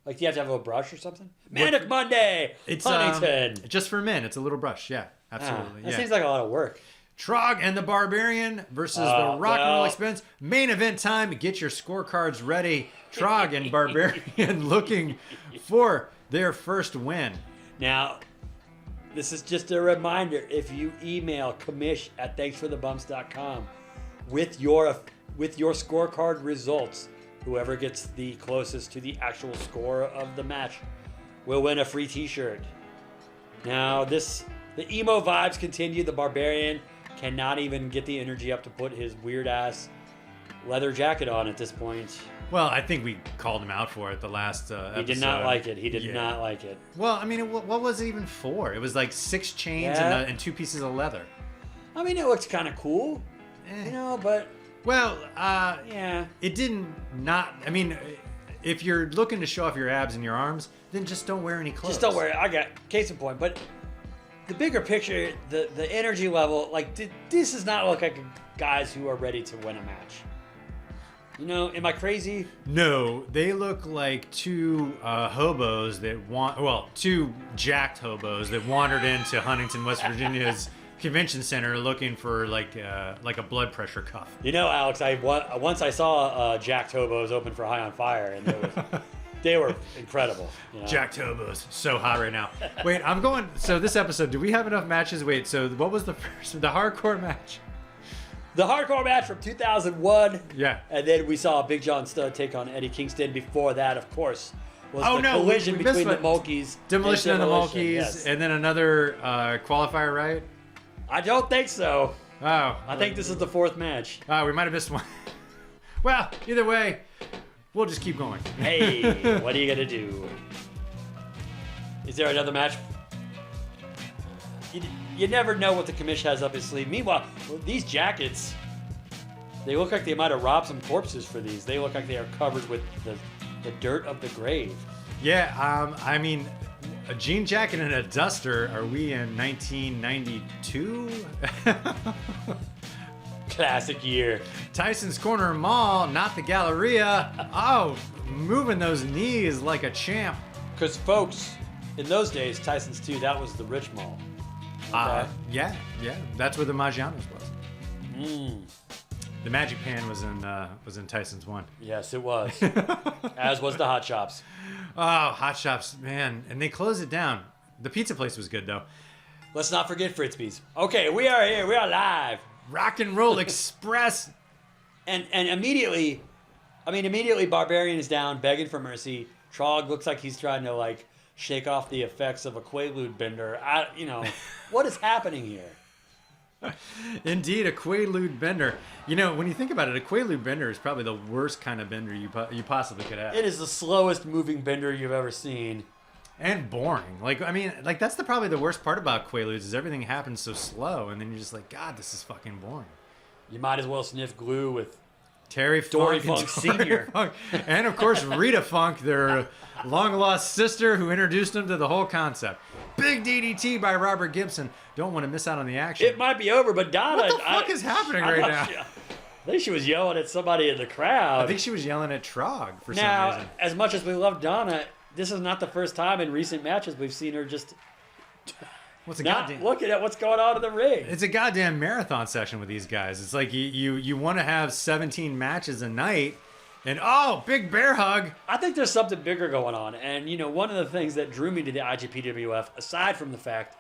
Like, do you have to have a brush or something? Manic Monday! It's Huntington! just for men. It's a little brush. Yeah, absolutely. That Yeah. seems like a lot of work. Trog and the Barbarian versus the Rock and Roll Expense. Main event time. Get your scorecards ready. Trog and Barbarian looking for their first win. Now, this is just a reminder. If you email commish@thanksforthebumps.com with your scorecard results, whoever gets the closest to the actual score of the match will win a free t-shirt. Now, the emo vibes continue. The Barbarian cannot even get the energy up to put his weird-ass leather jacket on at this point. Well, I think we called him out for it the last He episode. did not like it. He did not like it. Well, I mean, what was it even for? It was like 6 chains Yeah. and 2 pieces of leather. I mean, it looks kind of cool, but Well, yeah. it didn't not. I mean, if you're looking to show off your abs and your arms, then just don't wear any clothes. Just don't worry. I got case in point. But the bigger picture, the energy level, like this does not look like guys who are ready to win a match. Am I crazy? No, they look like two hobos two jacked hobos that wandered into Huntington, West Virginia's convention center looking for like a blood pressure cuff. Alex, once I saw Jacked Hobos open for High on Fire, and they were incredible. Jacked hobos, so hot right now. Wait, I'm going. So this episode, do we have enough matches? Wait, so what was the hardcore match? The hardcore match from 2001. Yeah. And then we saw Big John Studd take on Eddie Kingston. Before that, of course, was collision we between the Mulkeys. Demolition of the Mulkeys, yes. And then another qualifier, right? I don't think so. Oh. I think this is the fourth match. Oh, we might have missed one. Well, either way, we'll just keep going. Hey, what are you going to do? Is there another match? You never know what the commish has up his sleeve. Meanwhile, these jackets, they look like they might have robbed some corpses for these. They look like they are covered with the dirt of the grave. Yeah, I mean, a jean jacket and a duster. Are we in 1992? Classic year. Tyson's Corner Mall, not the Galleria. Oh, moving those knees like a champ. Because, folks, in those days, Tyson's 2, that was the rich mall. Okay. Yeah, that's where the Margianos was. The Magic Pan was in Tyson's 1. Yes, it was. As was the Hot Shops. Oh, Hot Shops, man, and they closed it down. The pizza place was good though. Let's not forget Fritzby's. Okay, we are here. We are live. Rock and Roll Express. And immediately, Barbarian is down, begging for mercy. Trog looks like he's trying to shake off the effects of a Quaalude bender. What is happening here? Indeed, a Quaalude bender. When you think about it, a Quaalude bender is probably the worst kind of bender you possibly could have. It is the slowest moving bender you've ever seen. And boring. That's probably the worst part about Quaaludes is everything happens so slow, and then you're just like, God, this is fucking boring. You might as well sniff glue with Dory Funk Sr. Funk. And of course, Rita Funk, their long-lost sister who introduced them to the whole concept. Big DDT by Robert Gibson. Don't want to miss out on the action. It might be over, but Donna... What the fuck is happening right now? I think she was yelling at somebody in the crowd. I think she was yelling at Trog for some reason. Now, as much as we love Donna, this is not the first time in recent matches we've seen her just... looking at what's going on in the ring. It's a goddamn marathon session with these guys. It's like you want to have 17 matches a night, and big bear hug. I think there's something bigger going on. And, one of the things that drew me to the IGPWF, aside from the fact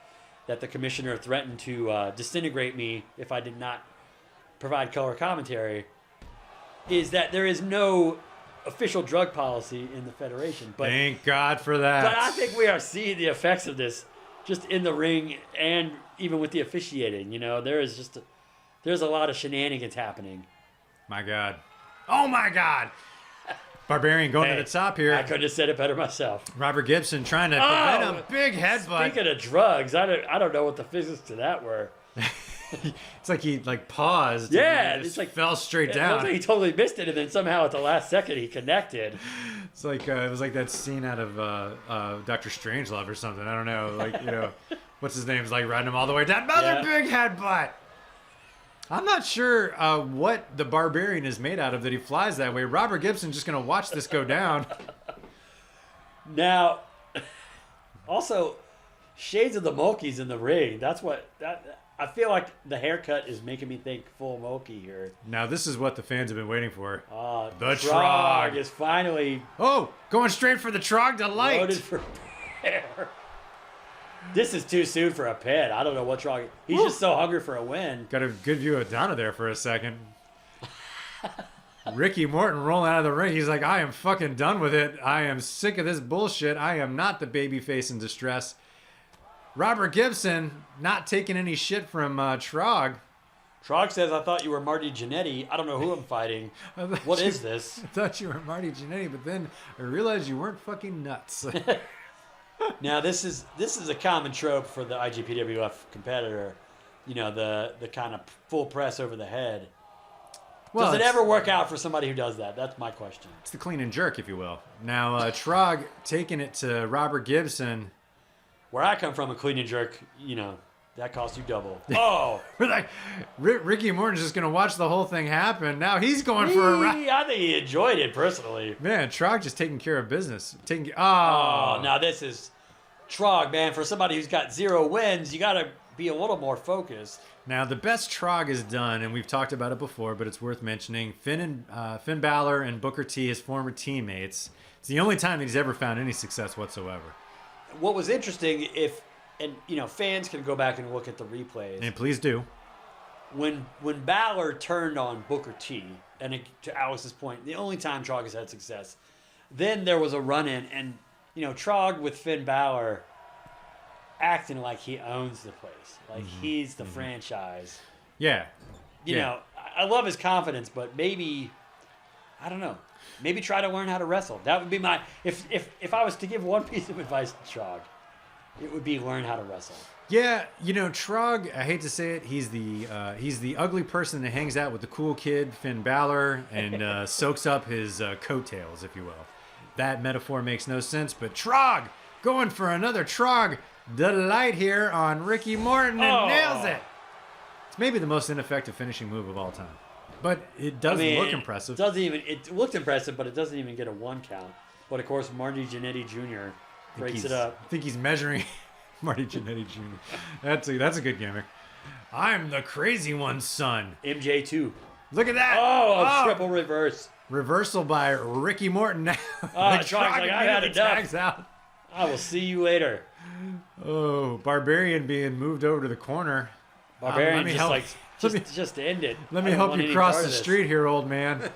that the commissioner threatened to disintegrate me if I did not provide color commentary, is that there is no official drug policy in the Federation. But, thank God for that. But I think we are seeing the effects of this just in the ring and even with the officiating. There's a lot of shenanigans happening. My God. Oh my God. Barbarian going to the top here. I couldn't have said it better myself. Robert Gibson trying to prevent him. Big headbutt. Speaking of drugs, I don't know what the physics to that were. It's like he paused. Yeah, and it fell straight down. He totally missed it, and then somehow at the last second he connected. It's like it was like that scene out of Dr. Strangelove or something. I don't know. What's his name? Is riding him all the way down. Another big headbutt. I'm not sure what the Barbarian is made out of that he flies that way. Robert Gibson's just gonna watch this go down. Now, also, shades of the Mulkeys in the ring. I feel like the haircut is making me think full Mulkey here. Now, this is what the fans have been waiting for. The Trog is finally... going straight for the Trog delight. Loaded for bear. This is too soon for a pin. I don't know what Trog... He's just so hungry for a win. Got a good view of Donna there for a second. Ricky Morton rolling out of the ring. He's like, I am fucking done with it. I am sick of this bullshit. I am not the babyface in distress. Robert Gibson not taking any shit from Trog. Trog says, I thought you were Marty Jannetty. I don't know who I'm fighting. What is this? I thought you were Marty Jannetty, but then I realized you weren't fucking nuts. Now, this is a common trope for the IGPWF competitor. The kind of full press over the head. Does it ever work out for somebody who does that? That's my question. It's the clean and jerk, if you will. Now, Trog taking it to Robert Gibson. Where I come from, a clean and jerk, That cost you double. Oh! We're like, Ricky Morton's just going to watch the whole thing happen. Now he's going for a ride. I think he enjoyed it personally. Man, Trog just taking care of business. Oh, now this is Trog, man. For somebody who's got 0 wins, you got to be a little more focused. Now, the best Trog has done, and we've talked about it before, but it's worth mentioning, Finn Balor and Booker T, his former teammates. It's the only time that he's ever found any success whatsoever. What was interesting, fans can go back and look at the replays. And please do. When Balor turned on Booker T, and to Alex's point, the only time Trog has had success, then there was a run-in, and, Trog with Finn Balor acting like he owns the place. Like he's the franchise. Yeah. I love his confidence, but maybe, I don't know, maybe try to learn how to wrestle. That would be my, if I was to give one piece of advice to Trog, it would be learn how to wrestle. Yeah, Trog, I hate to say it, he's the ugly person that hangs out with the cool kid, Finn Balor, and soaks up his coattails, if you will. That metaphor makes no sense, but Trog, going for another Trog delight here on Ricky Morton and nails it. It's maybe the most ineffective finishing move of all time. But it does look impressive. It looked impressive, but it doesn't even get a 1 count. But of course, Marty Jannetty Jr. breaks it up. I think he's measuring Marty Jannetty Jr. That's a good gimmick. I'm the crazy one's son. MJ2. Look at that. Oh, triple reverse. Reversal by Ricky Morton now. Trog's like, I had enough. Tags out. I will see you later. Oh, Barbarian being moved over to the corner. Barbarian just end it. Let me help you cross the street here, old man.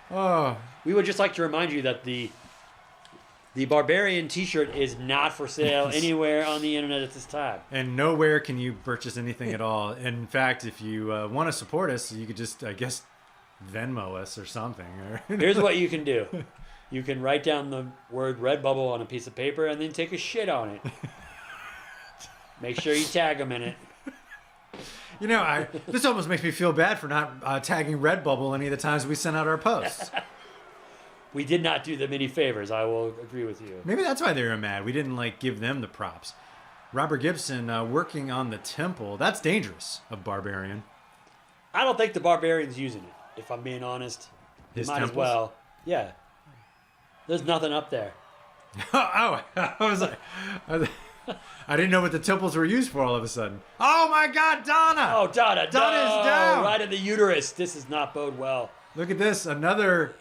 We would just like to remind you that the Barbarian t-shirt is not for sale anywhere on the internet at this time. And nowhere can you purchase anything at all. In fact, if you want to support us, you could just, I guess, Venmo us or something. Here's what you can do. You can write down the word Redbubble on a piece of paper and then take a shit on it. Make sure you tag them in it. This almost makes me feel bad for not tagging Redbubble any of the times we sent out our posts. We did not do them any favors. I will agree with you. Maybe that's why they were mad. We didn't give them the props. Robert Gibson working on the temple. That's dangerous of Barbarian. I don't think the Barbarian's using it, if I'm being honest. His might temples? as well. Yeah. There's nothing up there. I was like, I didn't know what the temples were used for all of a sudden. Oh my God, Donna! Oh, Donna is down! Right in the uterus. This does not bode well. Look at this, another...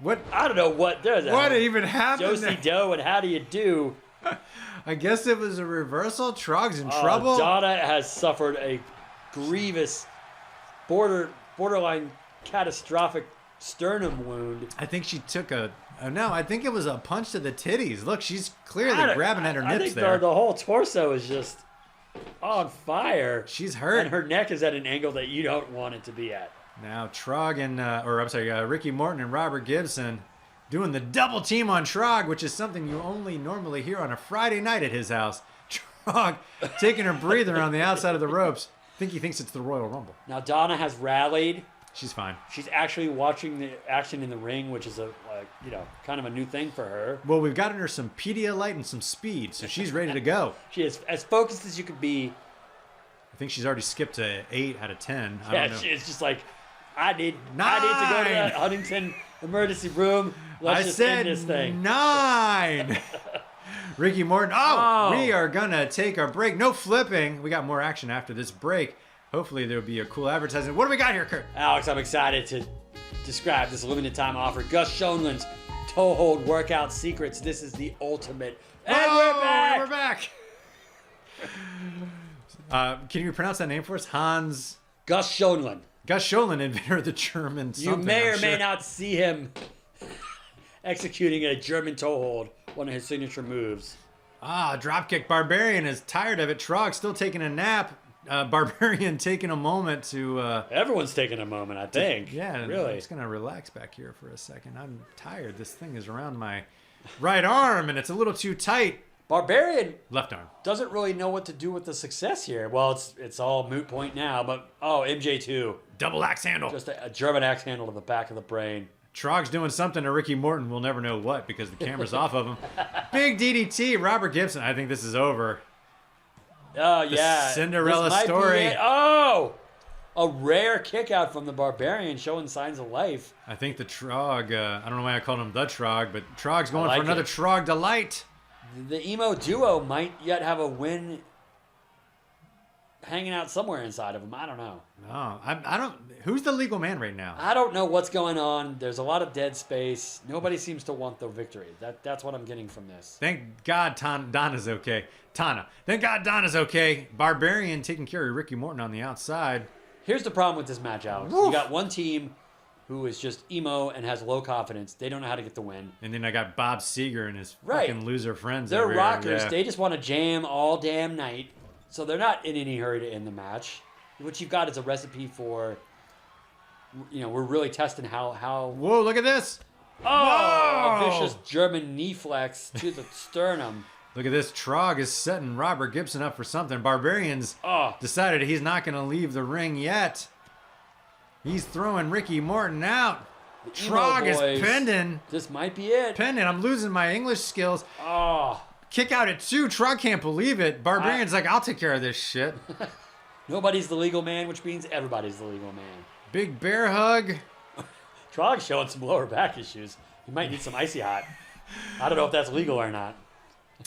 What? I don't know what... What even happened? Josie Doe and how do you do? I guess it was a reversal. Trog's in trouble. Donna has suffered a grievous, borderline catastrophic sternum wound. I think she took I think it was a punch to the titties. Look, she's clearly grabbing at her nips I think there. The whole torso is just on fire. She's hurt. And her neck is at an angle that you don't want it to be at. Now Trog and, Ricky Morton and Robert Gibson doing the double team on Trog, which is something you only normally hear on a Friday night at his house. Trog taking her breather on the outside of the ropes. I think he thinks it's the Royal Rumble. Now Donna has rallied. She's fine. She's actually watching the action in the ring, which is kind of a new thing for her. Well, we've gotten her some Pedialyte and some speed, so she's ready to go. She is as focused as you could be. I think she's already skipped to 8 out of 10. I don't know. It's just like, I need to go to that Huntington emergency room. Let's end this thing. 9. Ricky Morton. We are going to take our break. No flipping. We got more action after this break. Hopefully there'll be a cool advertisement. What do we got here, Kurt? Alex, I'm excited to describe this limited time offer. Gus Schoenland's toe hold workout secrets. This is the ultimate. And we're back. Can you pronounce that name for us? Gus Schoenland. Gus Schoenland, inventor of the German something. You may or may not see him executing a German toe hold, one of his signature moves. Dropkick Barbarian is tired of it. Trog still taking a nap. Barbarian taking a moment to... Everyone's taking a moment, I think. Really. I'm just going to relax back here for a second. I'm tired. This thing is around my right arm, and it's a little too tight. Barbarian... Left arm. Doesn't really know what to do with the success here. Well, it's all moot point now, but... MJ2. Double axe handle. Just a German axe handle to the back of the brain. Trog's doing something to Ricky Morton. We'll never know what because the camera's off of him. Big DDT. Robert Gibson. I think this is over. Oh, yeah. Cinderella This might be story. it. Oh! A rare kick out from the Barbarian showing signs of life. I think the Trog, I don't know why I called him the Trog, but Trog's going like for another it. Trog delight. The emo duo might yet have a win hanging out somewhere inside of them. I don't know. No, I don't. Who's the legal man right now? I don't know what's going on. There's a lot of dead space. Nobody seems to want the victory. That's what I'm getting from this. Thank God Donna's okay. Thank God Donna's okay. Barbarian taking care of Ricky Morton on the outside. Here's the problem with this match, Alex. Woof. You got one team who is just emo and has low confidence. They don't know how to get the win. And then I got Bob Seger and his Right. fucking loser friends. They're over here. rockers. Yeah. They just want to jam all damn night. So they're not in any hurry to end the match. What you've got is a recipe for, we're really testing how Whoa, look at this. Oh, Whoa! a vicious German knee flex to the sternum. Look at this. Trog is setting Robert Gibson up for something. Barbarian's Oh, decided he's not going to leave the ring yet. He's throwing Ricky Morton out. the emo Trog is boys. pending. This might be it. Pending. I'm losing my English skills. Oh, Kick out at 2. Trog can't believe it. Barbarian's like, I'll take care of this shit. nobody's the legal man, which means everybody's the legal man. Big bear hug. Trog's showing some lower back issues. He might need some icy hot. I don't know if that's legal or not.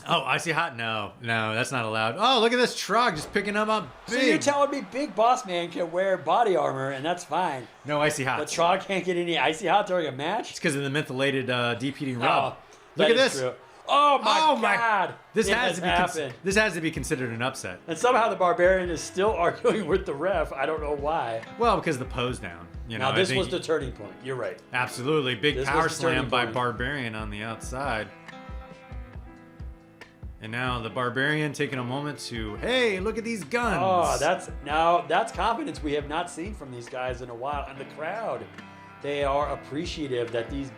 Oh, icy hot? No, that's not allowed. Oh, look at this Trog just picking him up big. So you're telling me Big Boss Man can wear body armor and that's fine, No icy hot. but Trog can't get any icy hot during a match? It's because of the mentholated deep heating Oh, rub. that Look at is this. true. Oh my God! This It has to be happened. this has to be considered an upset. And somehow the Barbarian is still arguing with the ref. I don't know why. Well, because the pose down. You know, Now this I think was the turning point. You're right. absolutely big This power was the turning slam by point. Barbarian on the outside. And now the Barbarian taking a moment to, hey, look at these guns. Oh, that's confidence we have not seen from these guys in a while. And the crowd, they are appreciative that these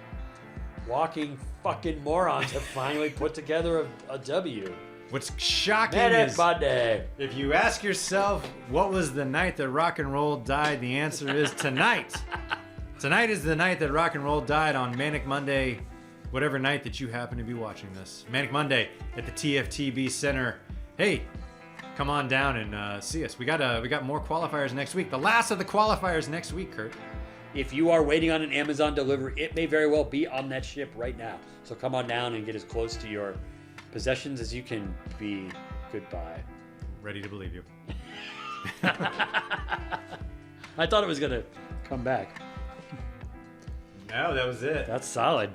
walking fucking morons have finally put together a W. What's shocking Manic is Monday. if you ask yourself what was the night that rock and roll died, the answer is tonight. Tonight is the night that rock and roll died on Manic Monday, whatever night that you happen to be watching this. Manic Monday at the TFTB Center. Hey, come on down and see us. We got more qualifiers next week. The last of the qualifiers next week, Kurt. If you are waiting on an Amazon delivery, it may very well be on that ship right now. So come on down and get as close to your possessions as you can be. Goodbye. Ready to believe you. I thought it was going to come back. No, that was it. That's solid.